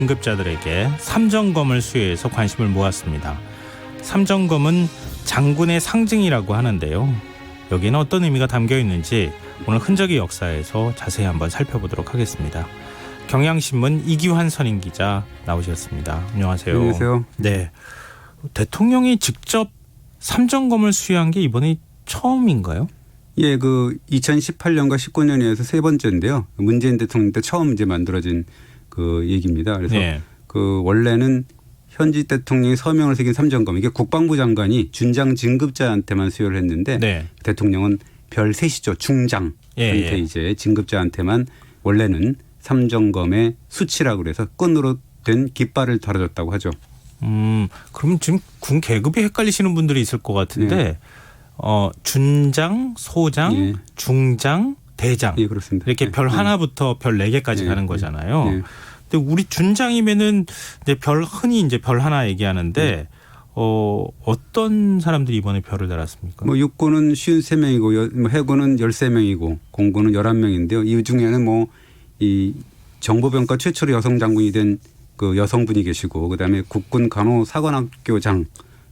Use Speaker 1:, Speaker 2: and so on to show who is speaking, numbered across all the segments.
Speaker 1: 등급자들에게 삼정검을 수여해서 관심을 모았습니다. 삼정검은 장군의 상징이라고 하는데요. 여기에는 어떤 의미가 담겨 있는지 오늘 흔적의 역사에서 자세히 한번 살펴보도록 하겠습니다. 경향신문 이기환 선임기자 나오셨습니다. 안녕하세요.
Speaker 2: 안녕하세요.
Speaker 1: 네, 대통령이 직접 삼정검을 수여한 게 이번이 처음인가요?
Speaker 2: 예, 2018년과 19년에서 세 번째인데요. 문재인 대통령 때 처음 이제 만들어진 그 얘기입니다. 그래서
Speaker 1: 네.
Speaker 2: 원래는 현직 대통령이 서명을 새긴 삼정검, 이게 국방부 장관이 준장 진급자한테만 수여를 했는데
Speaker 1: 네.
Speaker 2: 대통령은 별 셋이죠. 중장한테 이제 진급자한테만 원래는 삼정검의 수치라고 그래서 끈으로 된 깃발을 달아줬다고 하죠.
Speaker 1: 그럼 지금 군 계급이 헷갈리시는 분들이 있을 것 같은데
Speaker 2: 네.
Speaker 1: 준장, 소장,
Speaker 2: 예.
Speaker 1: 중장, 대장
Speaker 2: 예, 그렇습니다.
Speaker 1: 이렇게 별 하나부터 별 4개까지 가는 거잖아요. 근데 우리 준장이면은 이제 흔히 이제 별 하나 얘기하는데 어떤 사람들이 이번에 별을 달았습니까?
Speaker 2: 육군은 53명이고 해군은 13명이고 공군은 11명인데요. 이 중에는 이 정보병과 최초로 여성 장군이 된 그 여성분이 계시고 그다음에 국군 간호사관학교장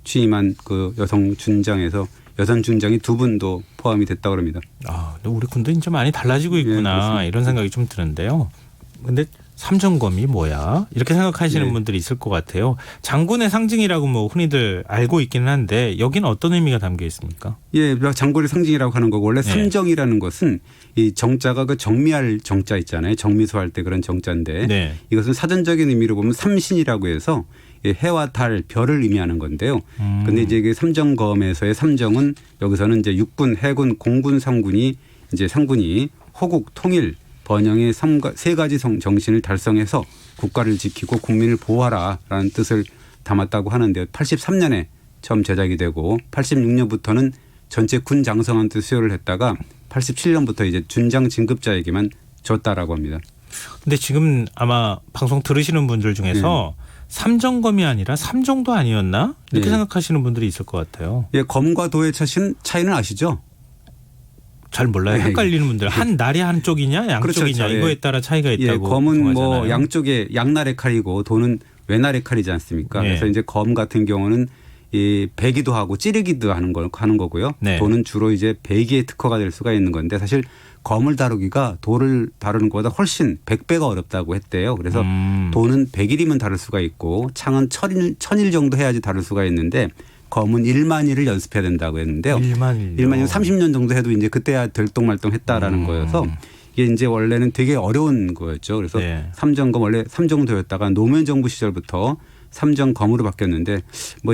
Speaker 2: 취임한 그 여성 준장에서 여성 준장이 2분도 포함이 됐다고 합니다.
Speaker 1: 근데 우리 군도 이제 많이 달라지고 있구나 이런 생각이 좀 드는데요. 근데 삼정검이 뭐야? 이렇게 생각하시는 분들이 있을 것 같아요. 장군의 상징이라고 흔히들 알고 있기는 한데 여기는 어떤 의미가 담겨 있습니까?
Speaker 2: 예, 장군의 상징이라고 하는 거고 원래 삼정이라는 것은 이 정자가 그 정미할 정자 있잖아요. 정미소 할 때 그런 정자인데 이것은 사전적인 의미로 보면 삼신이라고 해서 해와 달, 별을 의미하는 건데요. 그런데 이제 그 삼정검에서의 삼정은 여기서는 이제 육군, 해군, 공군, 상군이 호국, 통일, 번영의 세 가지 정신을 달성해서 국가를 지키고 국민을 보호하라라는 뜻을 담았다고 하는데요. 83년에 처음 제작이 되고 86년부터는 전체 군 장성한테 수여를 했다가 87년부터 이제 준장 진급자에게만 줬다라고 합니다.
Speaker 1: 근데 지금 아마 방송 들으시는 분들 중에서 삼정검이 아니라 삼정도 아니었나? 이렇게 생각하시는 분들이 있을 것 같아요.
Speaker 2: 예, 검과 도의 차이는 아시죠?
Speaker 1: 잘 몰라요. 헷갈리는 분들. 한 날이 한쪽이냐 양쪽이냐
Speaker 2: 그렇죠.
Speaker 1: 이거에 따라 차이가 있다고.
Speaker 2: 검은
Speaker 1: 통하잖아요.
Speaker 2: 양쪽에 양날의 칼이고 도는 외날의 칼이지 않습니까? 그래서 이제 검 같은 경우는 베기도 하고 찌르기도 하는 거고요. 도는 주로 이제 베기에 특화가 될 수가 있는 건데 사실 검을 다루기가 도를 다루는 것보다 훨씬 100배가 어렵다고 했대요. 그래서 도는 100일이면 다룰 수가 있고 창은 1000일 정도 해야지 다룰 수가 있는데 검은 1만일을 연습해야 된다고 했는데요. 1만일 30년 정도 해도 이제 그때야 들똥말똥했다라는 거여서 이게 이제 원래는 되게 어려운 거였죠. 그래서 삼정검 원래 삼정도였다가 노무현 정부 시절부터 삼정검으로 바뀌었는데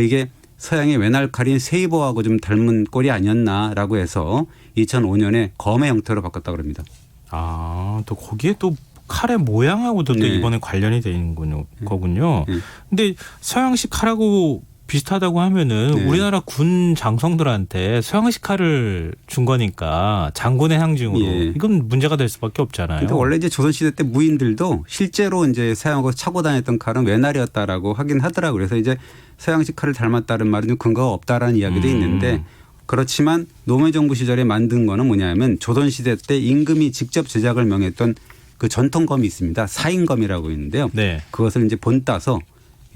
Speaker 2: 이게 서양의 외날칼인 세이버하고 좀 닮은 꼴이 아니었나라고 해서 2005년에 검의 형태로 바꿨다고 합니다.
Speaker 1: 또 거기에 또 칼의 모양하고도 또 이번에 관련이 되는 거군요. 근데 서양식 칼하고 비슷하다고 하면은 우리나라 군 장성들한테 서양식 칼을 준 거니까 장군의 상징으로 이건 문제가 될 수밖에 없잖아요.
Speaker 2: 근데 원래 이제 조선시대 때 무인들도 실제로 이제 사용하고 차고 다녔던 칼은 외날이었다라고 하긴 하더라고요. 그래서 이제 서양식 칼을 닮았다는 말은 좀 근거가 없다라는 이야기도 있는데 그렇지만 노무현 정부 시절에 만든 거는 뭐냐면 조선시대 때 임금이 직접 제작을 명했던 그 전통검이 있습니다. 사인검이라고 있는데요. 그것을 이제 본따서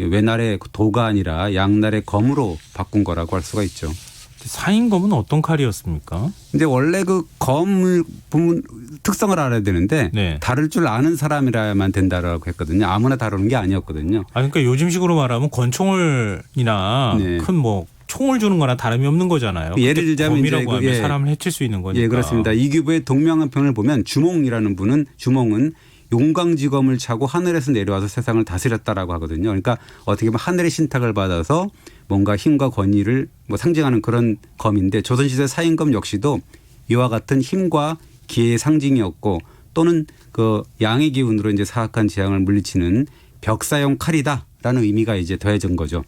Speaker 2: 외날의 도가 아니라 양날의 검으로 바꾼 거라고 할 수가 있죠.
Speaker 1: 사인검은 어떤 칼이었습니까?
Speaker 2: 근데 원래 그 검을 보면 특성을 알아야 되는데 다룰 줄 아는 사람이라야만 된다라고 했거든요. 아무나 다루는 게 아니었거든요.
Speaker 1: 그러니까 요즘식으로 말하면 권총을이나 큰 총을 주는 거나 다름이 없는 거잖아요.
Speaker 2: 예를 들자면
Speaker 1: 검이라고 하면 사람을 해칠 수 있는 거니까.
Speaker 2: 예, 그렇습니다. 이규보의 동명한편을 보면 주몽이라는 분은 주몽은 용광지검을 차고 하늘에서 내려와서 세상을 다스렸다라고 하거든요. 그러니까 어떻게 보면 하늘의 신탁을 받아서 뭔가 힘과 권위를 상징하는 그런 검인데 조선시대 사인검 역시도 이와 같은 힘과 기회의 상징이었고 또는 그 양의 기운으로 이제 사악한 재앙을 물리치는 벽사용 칼이다라는 의미가 이제 더해진 거죠.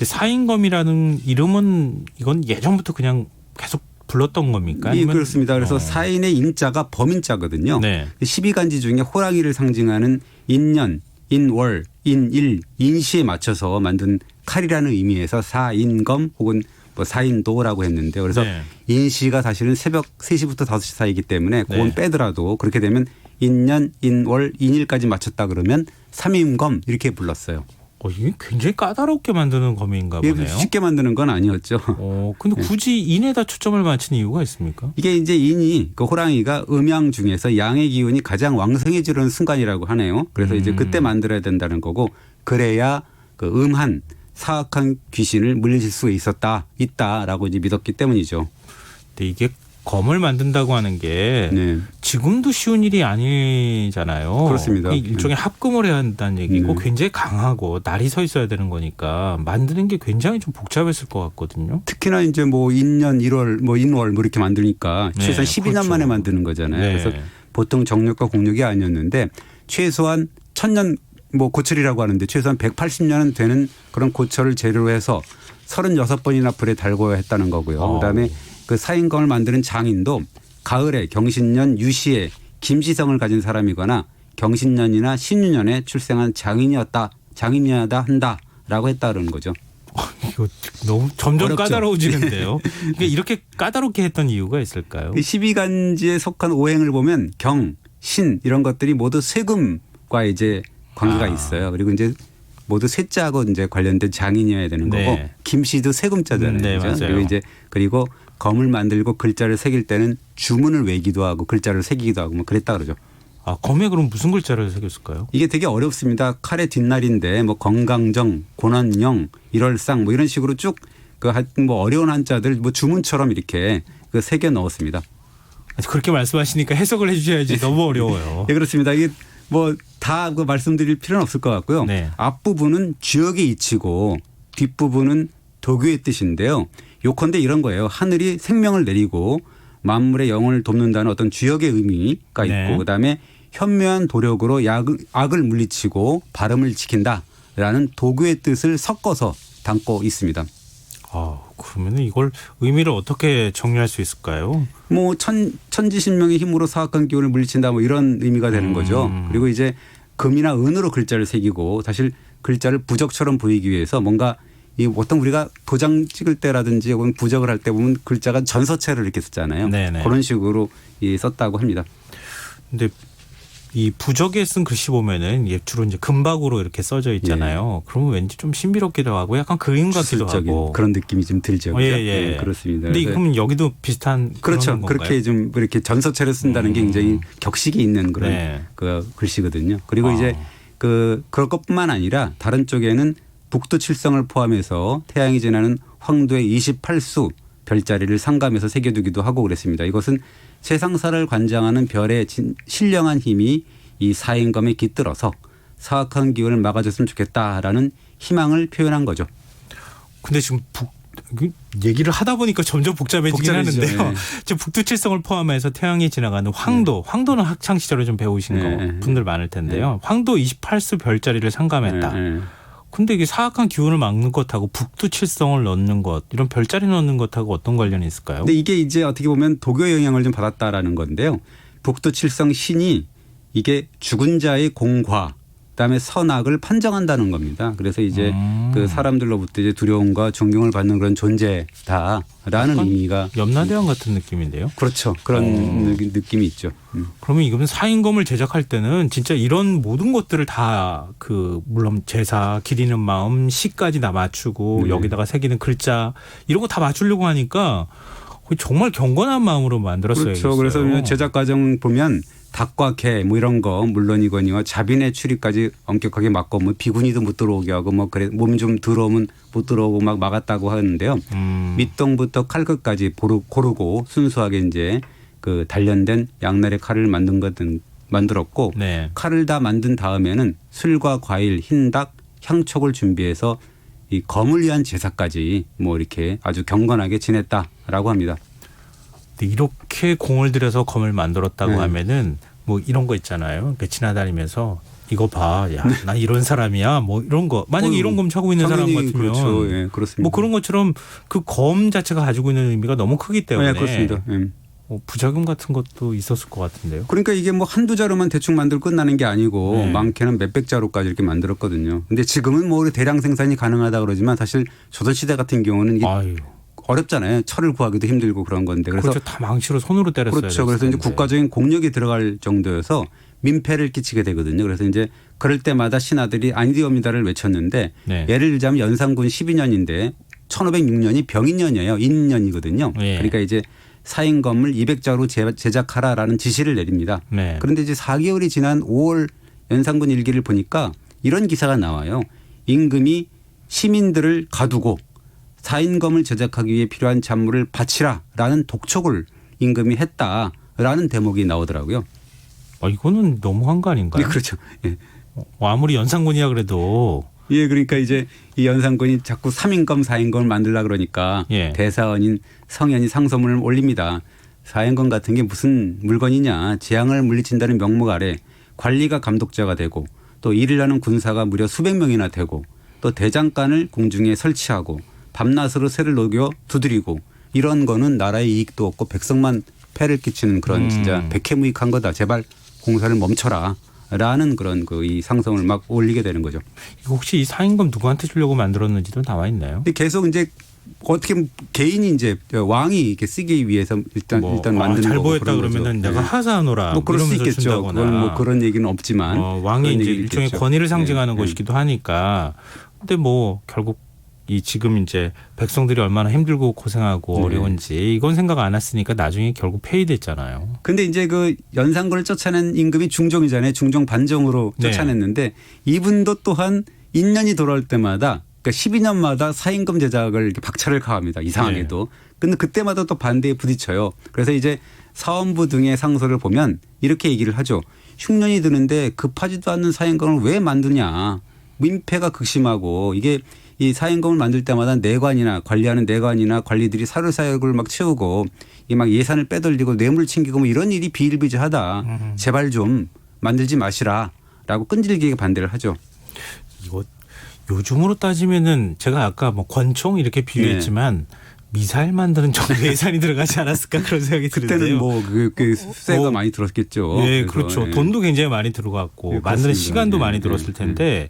Speaker 1: 사인검이라는 이름은 이건 예전부터 그냥 계속 불렀던 겁니까?
Speaker 2: 예, 그렇습니다. 그래서 사인의 인자가 범인자거든요. 12간지 중에 호랑이를 상징하는 인년, 인월, 인일, 인시에 맞춰서 만든 칼이라는 의미에서 사인검 혹은 사인도라고 했는데요. 그래서 인시가 사실은 새벽 3시부터 5시 사이기 때문에 그건 빼더라도 그렇게 되면 인년, 인월, 인일까지 맞췄다 그러면 삼임검 이렇게 불렀어요.
Speaker 1: 이게 굉장히 까다롭게 만드는 검인가 보네요.
Speaker 2: 쉽게 만드는 건 아니었죠.
Speaker 1: 근데 굳이 인에다 초점을 맞춘 이유가 있습니까?
Speaker 2: 이게 이제 인이 그 호랑이가 음양 중에서 양의 기운이 가장 왕성해지는 순간이라고 하네요. 그래서 이제 그때 만들어야 된다는 거고 그래야 그 음한 사악한 귀신을 물리칠 수 있다라고 이제 믿었기 때문이죠.
Speaker 1: 근데 이게 검을 만든다고 하는 게 지금도 쉬운 일이 아니잖아요.
Speaker 2: 그렇습니다.
Speaker 1: 일종의 합금을 해야 한다는 얘기고 굉장히 강하고 날이 서 있어야 되는 거니까 만드는 게 굉장히 좀 복잡했을 것 같거든요.
Speaker 2: 특히나 이제 뭐 인년 1월 뭐 인월 뭐 이렇게 만드니까 최소한 12년
Speaker 1: 그렇죠.
Speaker 2: 만에 만드는 거잖아요. 그래서 보통 정력과 공력이 아니었는데 최소한 1000년 뭐 고철이라고 하는데 최소한 180년은 되는 그런 고철을 재료로 해서 36번이나 불에 달궈야 했다는 거고요. 그다음에 그 사인검을 만드는 장인도 가을에 경신년 유시에 김시성을 가진 사람이거나 경신년이나 신유년에 출생한 장인이어야 한다라고 했다 그러는 거죠.
Speaker 1: 이거 너무 점점
Speaker 2: 어렵죠.
Speaker 1: 까다로워지는데요. 이렇게 까다롭게 했던 이유가 있을까요?
Speaker 2: 12간지에 속한 오행을 보면 경, 신 이런 것들이 모두 세금과 이제 관계가 있어요. 그리고 이제 모두 쇠자하고 이제 관련된 장인이어야 되는 거고 김씨도 세금자잖아요.
Speaker 1: 네,
Speaker 2: 그렇죠?
Speaker 1: 맞아요.
Speaker 2: 그리고 검을 만들고 글자를 새길 때는 주문을 외기도 하고 글자를 새기기도 하고 뭐 그랬다 그러죠.
Speaker 1: 검에 그럼 무슨 글자를 새겼을까요?
Speaker 2: 이게 되게 어렵습니다. 칼의 뒷날인데 뭐 건강정, 고난영, 일월상 뭐 이런 식으로 쭉 그 뭐 어려운 한자들 뭐 주문처럼 이렇게 그 새겨 넣었습니다.
Speaker 1: 그렇게 말씀하시니까 해석을 해 주셔야지 너무 어려워요.
Speaker 2: 네, 그렇습니다. 이게 뭐 다 그 말씀드릴 필요는 없을 것 같고요. 앞부분은 주역의 이치고 뒷부분은 도교의 뜻인데요. 요컨대 이런 거예요. 하늘이 생명을 내리고 만물의 영혼을 돕는다는 어떤 주역의 의미가 있고 그다음에 현묘한 도력으로 악을 물리치고 발음을 지킨다라는 도교의 뜻을 섞어서 담고 있습니다.
Speaker 1: 그러면 이걸 의미를 어떻게 정리할 수 있을까요?
Speaker 2: 뭐 천지신명의 힘으로 사악한 기운을 물리친다 뭐 이런 의미가 되는 거죠. 그리고 이제 금이나 은으로 글자를 새기고 사실 글자를 부적처럼 보이기 위해서 뭔가 이 보통 우리가 도장 찍을 때라든지 혹은 부적을 할 때 보면 글자가 전서체를 이렇게 썼잖아요. 그런 식으로 썼다고 합니다.
Speaker 1: 근데 이 부적에 쓴 글씨 보면은 주로 이제 금박으로 이렇게 써져 있잖아요. 그러면 왠지 좀 신비롭기도 하고 약간 그림 같기도 하고
Speaker 2: 그런 느낌이 좀 들죠.
Speaker 1: 예.
Speaker 2: 그렇습니다.
Speaker 1: 근데 그럼 여기도 비슷한
Speaker 2: 그렇죠.
Speaker 1: 건가요?
Speaker 2: 그렇게 좀 이렇게 전서체를 쓴다는 게 굉장히 격식이 있는 그런 그 글씨거든요. 그리고 이제 그럴 것뿐만 아니라 다른 쪽에는 북두칠성을 포함해서 태양이 지나는 황도의 28수 별자리를 상감해서 새겨두기도 하고 그랬습니다. 이것은 세상사를 관장하는 별의 신령한 힘이 이 사인검에 깃들어서 사악한 기운을 막아줬으면 좋겠다라는 희망을 표현한 거죠.
Speaker 1: 근데 지금 얘기를 하다 보니까 점점 복잡해지긴 하는데요.
Speaker 2: 네.
Speaker 1: 북두칠성을 포함해서 태양이 지나가는 황도는 학창 시절에 좀 배우신 분들 많을 텐데요. 황도 28수 별자리를 상감했다. 근데 이게 사악한 기운을 막는 것하고 북두칠성을 넣는 것 이런 별자리 넣는 것하고 어떤 관련이 있을까요?
Speaker 2: 근데 이게 이제 어떻게 보면 도교 영향을 좀 받았다라는 건데요. 북두칠성 신이 이게 죽은 자의 공과 그다음에 선악을 판정한다는 겁니다. 그래서 이제 그 사람들로부터 이제 두려움과 존경을 받는 그런 존재다라는 의미가
Speaker 1: 염라대왕 같은 느낌인데요.
Speaker 2: 그렇죠. 그런 느낌이 있죠.
Speaker 1: 그러면 이거는 사인검을 제작할 때는 진짜 이런 모든 것들을 다 물론 제사, 기리는 마음, 시까지 다 맞추고 여기다가 새기는 글자 이런 거 다 맞추려고 하니까 정말 경건한 마음으로 만들었어야겠어요.
Speaker 2: 그렇죠. 그래서 제작 과정 보면 닭과 개 뭐 이런 거 물론이거니와 자빈의 출입까지 엄격하게 막고 뭐 비구니도 못 들어오게 하고 뭐 그래 몸이 좀 들어오면 못 들어오고 막 막았다고 하는데요. 밑동부터 칼끝까지 고르고 순수하게 이제 그 단련된 양날의 칼을 만들었고 칼을 다 만든 다음에는 술과 과일, 흰닭, 향촉을 준비해서 이 검을 위한 제사까지 뭐 이렇게 아주 경건하게 지냈다라고 합니다.
Speaker 1: 이렇게 공을 들여서 검을 만들었다고 하면은 뭐 이런 거 있잖아요. 그러니까 지나다니면서 이거 봐, 야, 나 이런 사람이야, 뭐 이런 거. 만약에 이런 검 차고 있는 사람 같으면,
Speaker 2: 그렇죠. 그렇습니다.
Speaker 1: 뭐 그런 것처럼 그 검 자체가 가지고 있는 의미가 너무 크기 때문에,
Speaker 2: 그렇습니다.
Speaker 1: 부작용 같은 것도 있었을 것 같은데요.
Speaker 2: 그러니까 이게 뭐 한두 자루만 대충 만들고 끝나는 게 아니고 많게는 몇백 자루까지 이렇게 만들었거든요. 근데 지금은 뭐 대량 생산이 가능하다 그러지만 사실 조선시대 같은 경우는 어렵잖아요. 철을 구하기도 힘들고 그런 건데. 그래서
Speaker 1: 그렇죠. 다 망치로 손으로 때렸어요.
Speaker 2: 그렇죠. 그래서 이제 국가적인 공력이 들어갈 정도여서 민폐를 끼치게 되거든요. 그래서 이제 그럴 때마다 신하들이 아니디옵니다를 외쳤는데 네. 예를 들자면 연산군 12년인데 1506년이 병인년이에요. 인년이거든요. 네. 그러니까 이제 사인검을 200자로 제작하라라는 지시를 내립니다. 네. 그런데 이제 4개월이 지난 5월 연산군 일기를 보니까 이런 기사가 나와요. 임금이 시민들을 가두고 사인검을 제작하기 위해 필요한 잔물을 바치라라는 독촉을 임금이 했다라는 대목이 나오더라고요.
Speaker 1: 이거는 너무한 거 아닌가요?
Speaker 2: 네, 그렇죠. 예.
Speaker 1: 아무리 연산군이라 그래도.
Speaker 2: 예, 그러니까 이제 이 연산군이 자꾸 3인검, 4인검을 만들려고 그러니까 예. 대사원인 성현이 상소문을 올립니다. 4인검 같은 게 무슨 물건이냐. 재앙을 물리친다는 명목 아래 관리가 감독자가 되고 또 일을 하는 군사가 무려 수백 명이나 되고 또 대장간을 공중에 설치하고 밤낮으로 새를 녹여 두드리고 이런 거는 나라의 이익도 없고 백성만 폐를 끼치는 그런 진짜 백해무익한 거다. 제발 공사를 멈춰라. 라는 그런 이 상성을 막 올리게 되는 거죠.
Speaker 1: 혹시 이 사인검 누구한테 주려고 만들었는지도 나와 있나요?
Speaker 2: 계속 이제 어떻게 개인이 이제 왕이 이렇게 쓰기 위해서 일단 만드는
Speaker 1: 잘 보였다 그러면은 내가 하사하노라.
Speaker 2: 뭐 그럴 수 있겠죠. 그건 뭐 그런 얘기는 없지만
Speaker 1: 왕이 이제 일종의 있겠죠. 권위를 상징하는
Speaker 2: 네.
Speaker 1: 것이기도 하니까. 근데 뭐 결국 이 지금 이제 백성들이 얼마나 힘들고 고생하고 네. 어려운지 이건 생각 안 했으니까 나중에 결국 폐위됐잖아요.
Speaker 2: 근데 이제 그 연산군을 쫓아낸 임금이 중종이잖아요. 중종 반정으로 쫓아냈는데 네. 이분도 또한 인년이 돌아올 때마다 그러니까 12년마다 사인검 제작을 이렇게 박차를 가합니다. 이상하게도. 네. 근데 그때마다 또 반대에 부딪혀요. 그래서 이제 사원부 등의 상소를 보면 이렇게 얘기를 하죠. 흉년이 드는데 급하지도 않는 사인검을 왜 만드냐. 민폐가 극심하고 이게 이 사인검을 만들 때마다 내관이나 관리하는 내관이나 관리들이 사료사역을 막 채우고 이 막 예산을 빼돌리고 뇌물 챙기고 뭐 이런 일이 비일비재하다. 제발 좀 만들지 마시라라고 끈질기게 반대를 하죠.
Speaker 1: 이거 요즘으로 따지면은 제가 아까 뭐 권총 이렇게 비유했지만 네. 미사일 만드는 정도 예산이 들어가지 않았을까 그런 생각이 드는데요.
Speaker 2: 그때는 뭐 그 세가 많이 들었겠죠.
Speaker 1: 네, 그렇죠. 돈도 굉장히 많이 들어갔고 만드는 시간도 많이 들었을 텐데.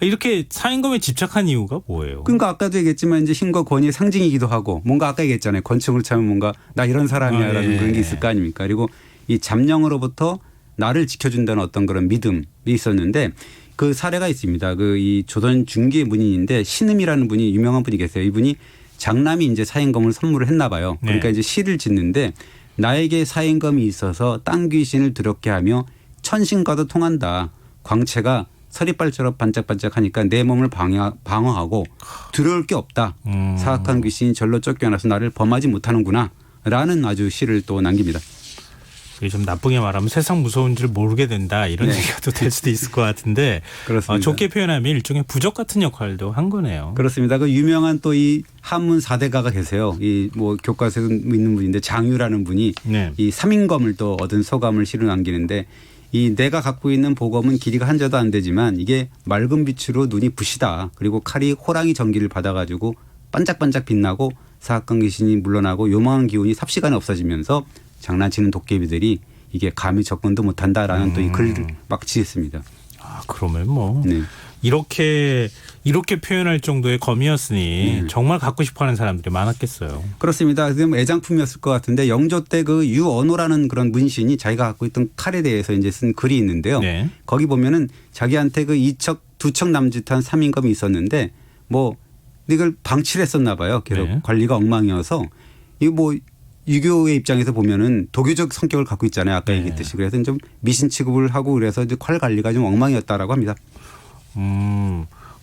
Speaker 1: 이렇게 사인검에 집착한 이유가 뭐예요?
Speaker 2: 그러니까 아까도 얘기했지만 이제 힘과 권위의 상징이기도 하고 뭔가 아까 얘기했잖아요. 권총을 차면 뭔가 나 이런 사람이야라는 네. 그런 게 있을 거 아닙니까? 그리고 이 잠령으로부터 나를 지켜준다는 어떤 그런 믿음이 있었는데 그 사례가 있습니다. 그 이 조선 중기의 문인인데 신음이라는 분이 유명한 분이 계세요. 이분이 장남이 이제 사인검을 선물을 했나 봐요. 그러니까 네. 이제 시를 짓는데 나에게 사인검이 있어서 땅 귀신을 두렵게 하며 천신과도 통한다. 광채가 서리빨처럼 반짝반짝하니까 내 몸을 방어하고 두려울 게 없다. 사악한 귀신이 절로 쫓겨나서 나를 범하지 못하는구나. 라는 아주 시를 또 남깁니다.
Speaker 1: 이게 좀 나쁘게 말하면 세상 무서운 줄 모르게 된다. 이런
Speaker 2: 네.
Speaker 1: 얘기가 또 될 수도 있을 것 같은데
Speaker 2: 그렇습니다.
Speaker 1: 좋게 표현하면 일종의 부적 같은 역할도 한 거네요.
Speaker 2: 그렇습니다. 그 유명한 또 이 한문 4대가가 계세요. 이 뭐 교과서에 있는 분인데 장유라는 분이 네. 이 삼인검을 또 얻은 소감을 시로 남기는데 이 내가 갖고 있는 보검은 길이가 한 자도 안 되지만 이게 맑은 빛으로 눈이 부시다. 그리고 칼이 호랑이 전기를 받아가지고 반짝반짝 빛나고 사악한 귀신이 물러나고 요망한 기운이 삽시간에 없어지면서 장난치는 도깨비들이 이게 감히 접근도 못한다라는 또 이 글을 막 지었습니다.
Speaker 1: 그러면 뭐 네. 이렇게 표현할 정도의 검이었으니 정말 갖고 싶어하는 사람들이 많았겠어요.
Speaker 2: 그렇습니다. 애장품이었을 것 같은데 영조 때 그 유언호라는 그런 문신이 자기가 갖고 있던 칼에 대해서 이제 쓴 글이 있는데요. 네. 거기 보면은 자기한테 그 두 척 남짓한 삼인검이 있었는데 뭐 이걸 방치를 했었나 봐요. 계속 네. 관리가 엉망이어서 이거 뭐 유교의 입장에서 보면은 도교적 성격을 갖고 있잖아요. 아까 네. 얘기했듯이. 그래서 좀 미신 취급을 하고 그래서 이제 칼 관리가 좀 엉망이었다라고 합니다.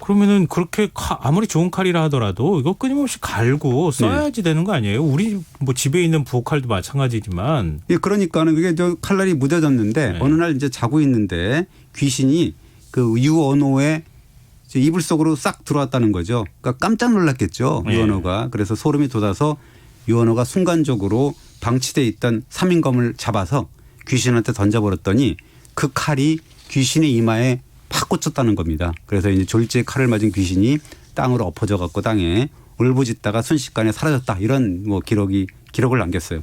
Speaker 1: 그러면은 그렇게 아무리 좋은 칼이라 하더라도 이거 끊임없이 갈고 써야지 되는 거 아니에요? 우리 뭐 집에 있는 부엌칼도 마찬가지지만.
Speaker 2: 예, 그러니까는 그게 저 칼날이 무뎌졌는데 네. 어느 날 이제 자고 있는데 귀신이 그 유언호의 이불 속으로 싹 들어왔다는 거죠. 그러니까 깜짝 놀랐겠죠. 네. 유언호가. 그래서 소름이 돋아서 유언호가 순간적으로 방치돼 있던 삼인검을 잡아서 귀신한테 던져버렸더니 그 칼이 귀신의 이마에 팍 꽂혔다는 겁니다. 그래서 이제 졸지에 칼을 맞은 귀신이 땅으로 엎어져 갖고 땅에 울부짖다가 순식간에 사라졌다. 이런 뭐 기록을 남겼어요.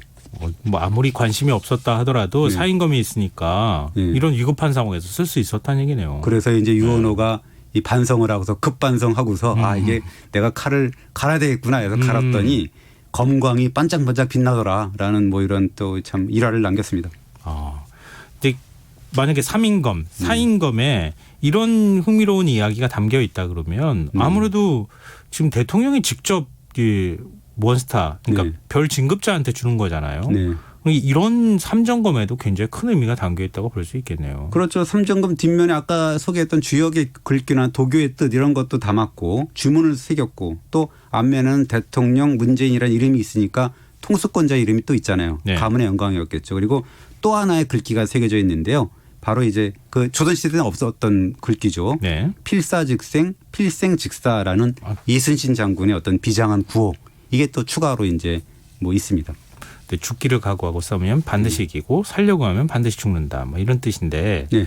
Speaker 1: 뭐 아무리 관심이 없었다 하더라도 네. 사인검이 있으니까 네. 이런 위급한 상황에서 쓸 수 있었다는 얘기네요.
Speaker 2: 그래서 이제 유언호가 이 반성을 하고서 급반성하고서 아 이게 내가 칼을 갈아야 되겠구나 해서 갈았더니 검광이 반짝반짝 빛나더라라는 뭐 이런 또 참 일화를 남겼습니다.
Speaker 1: 근데 만약에 3인검, 4인검에 이런 흥미로운 이야기가 담겨 있다 그러면 아무래도 지금 대통령이 직접 이 원스타 그러니까 별 진급자한테 주는 거잖아요.
Speaker 2: 네.
Speaker 1: 이런 삼정검에도 굉장히 큰 의미가 담겨 있다고 볼 수 있겠네요.
Speaker 2: 그렇죠. 삼정검 뒷면에 아까 소개했던 주역의 글귀나 도교의 뜻 이런 것도 담았고 주문을 새겼고 또 앞면은 대통령 문재인이라는 이름이 있으니까 통수권자 이름이 또 있잖아요.
Speaker 1: 네.
Speaker 2: 가문의 영광이었겠죠. 그리고 또 하나의 글귀가 새겨져 있는데요. 바로 이제 그 조선시대 때는 없었던 글귀죠.
Speaker 1: 네.
Speaker 2: 필사즉생, 필생즉사라는 이순신 장군의 어떤 비장한 구호. 이게 또 추가로 이제 뭐 있습니다.
Speaker 1: 죽기를 각오하고 싸우면 반드시 이기고 살려고 하면 반드시 죽는다. 뭐 이런 뜻인데
Speaker 2: 네.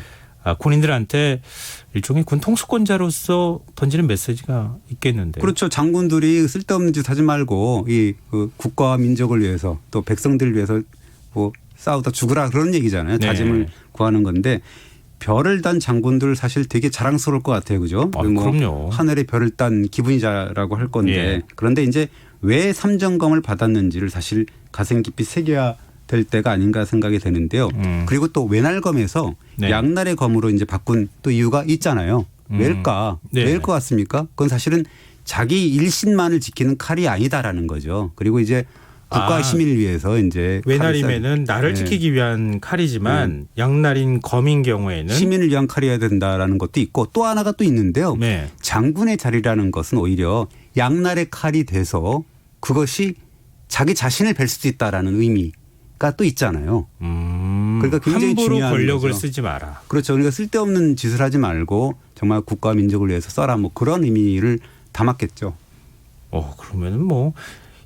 Speaker 1: 군인들한테 일종의 군 통수권자로서 던지는 메시지가 있겠는데.
Speaker 2: 그렇죠. 장군들이 쓸데없는 짓 하지 말고 이 그 국가와 민족을 위해서 또 백성들을 위해서 뭐 싸우다 죽으라 그런 얘기잖아요.
Speaker 1: 네.
Speaker 2: 다짐을 구하는 건데 별을 단 장군들 사실 되게 자랑스러울 것 같아요. 그죠?
Speaker 1: 그럼요.
Speaker 2: 하늘에 별을 딴 기분이자라고 할 건데
Speaker 1: 예.
Speaker 2: 그런데 이제 왜 삼정검을 받았는지를 사실 가슴 깊이 새겨야 될 때가 아닌가 생각이 되는데요. 그리고 또 외날검에서
Speaker 1: 네.
Speaker 2: 양날의 검으로 이제 바꾼 또 이유가 있잖아요. 왜일까?
Speaker 1: 네.
Speaker 2: 왜일 것 같습니까? 그건 사실은 자기 일신만을 지키는 칼이 아니다라는 거죠. 그리고 이제 국가 시민을 위해서 이제
Speaker 1: 외날이면은 나를 지키기 위한 칼이지만 양날인 검인 경우에는
Speaker 2: 시민을 위한 칼이어야 된다라는 것도 있고 또 하나가 또 있는데요.
Speaker 1: 네.
Speaker 2: 장군의 자리라는 것은 오히려 양날의 칼이 돼서 그것이 자기 자신을 뵐 수도 있다라는 의미가 또 있잖아요. 그러니까 굉장히
Speaker 1: 함부로
Speaker 2: 중요한
Speaker 1: 권력을
Speaker 2: 거죠.
Speaker 1: 쓰지 마라.
Speaker 2: 그렇죠. 그러니까 쓸데없는 짓을 하지 말고 정말 국가와 민족을 위해서 써라 뭐 그런 의미를 담았겠죠.
Speaker 1: 그러면은 뭐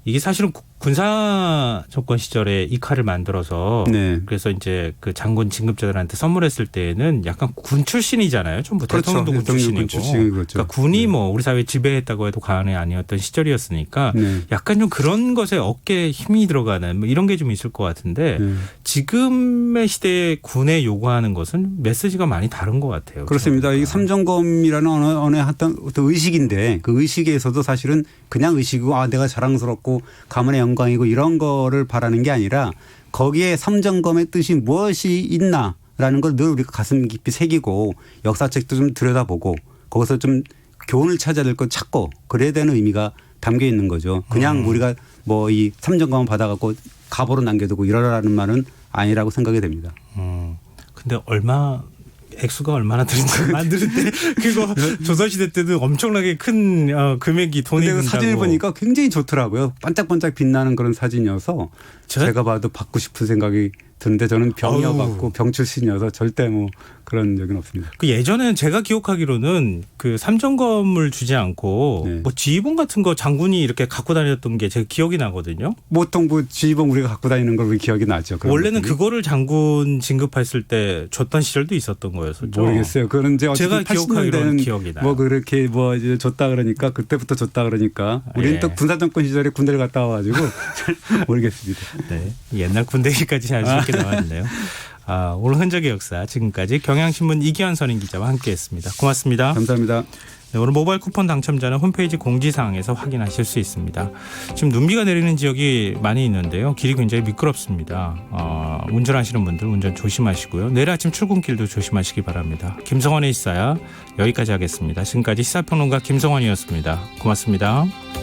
Speaker 1: 이게 사실은 군사 정권 시절에 이 칼을 만들어서
Speaker 2: 네.
Speaker 1: 그래서 이제 그 장군 진급자들한테 선물했을 때에는 약간 군 출신이잖아요. 전부
Speaker 2: 그렇죠.
Speaker 1: 대통령도 군 출신이고.
Speaker 2: 그렇죠.
Speaker 1: 그러니까 군이 뭐 우리 사회 지배했다고 해도 과언이 아니었던 시절이었으니까
Speaker 2: 네.
Speaker 1: 약간 좀 그런 것에 어깨에 힘이 들어가는 뭐 이런 게 좀 있을 것 같은데 지금의 시대에 군에 요구하는 것은 메시지가 많이 다른 것 같아요.
Speaker 2: 그렇습니다. 이 삼정검이라는 어느 어떤 의식인데 그 의식에서도 사실은 그냥 의식이고 내가 자랑스럽고 가문의 영광이고 이런 거를 바라는 게 아니라 거기에 삼정검의 뜻이 무엇이 있나라는 걸 늘 우리가 가슴 깊이 새기고 역사책도 좀 들여다보고 거기서 좀 교훈을 찾아야 될 것 찾고 그래야 되는 의미가 담겨 있는 거죠. 그냥 우리가 뭐 이 삼정검을 받아갖고 갑오로 남겨두고 이러라는 말은 아니라고 생각이 됩니다.
Speaker 1: 근데 액수가 얼마나 들인지 만드는데 그거 조선시대 때도 엄청나게 큰 금액이 돈이 든다고.
Speaker 2: 사진을 보니까 굉장히 좋더라고요. 반짝반짝 빛나는 그런 사진이어서 제가 봐도 받고 싶은 생각이 드는데 저는 병이어갖고 병 출신이어서 절대 뭐 그런 적은 없습니다.
Speaker 1: 그 예전에는 제가 기억하기로는 그 삼정검을 주지 않고 뭐 지휘봉 같은 거 장군이 이렇게 갖고 다녔던 게 제가 기억이 나거든요.
Speaker 2: 보통 뭐 지휘봉 우리가 갖고 다니는 걸 우리 기억이 나죠.
Speaker 1: 원래는 그거를 장군 진급했을 때 줬던 시절도 있었던 거였었죠.
Speaker 2: 모르겠어요. 그런 이제
Speaker 1: 제가 기억하기로는 기억이 나요.
Speaker 2: 뭐 그렇게 뭐 이제 줬다 그러니까 그때부터 줬다 그러니까 우리는 또 군사정권 시절에 군대를 갔다 와가지고 잘 모르겠습니다.
Speaker 1: 네, 옛날 군대 얘기까지 알 수 있게 나왔네요. 오늘 흔적의 역사 지금까지 경향신문 이기환 선임 기자와 함께했습니다. 고맙습니다.
Speaker 2: 감사합니다.
Speaker 1: 네, 오늘 모바일 쿠폰 당첨자는 홈페이지 공지사항에서 확인하실 수 있습니다. 지금 눈비가 내리는 지역이 많이 있는데요. 길이 굉장히 미끄럽습니다. 운전하시는 분들 운전 조심하시고요. 내일 아침 출근길도 조심하시기 바랍니다. 김성환의 시사야 여기까지 하겠습니다. 지금까지 시사평론가 김성환이었습니다. 고맙습니다.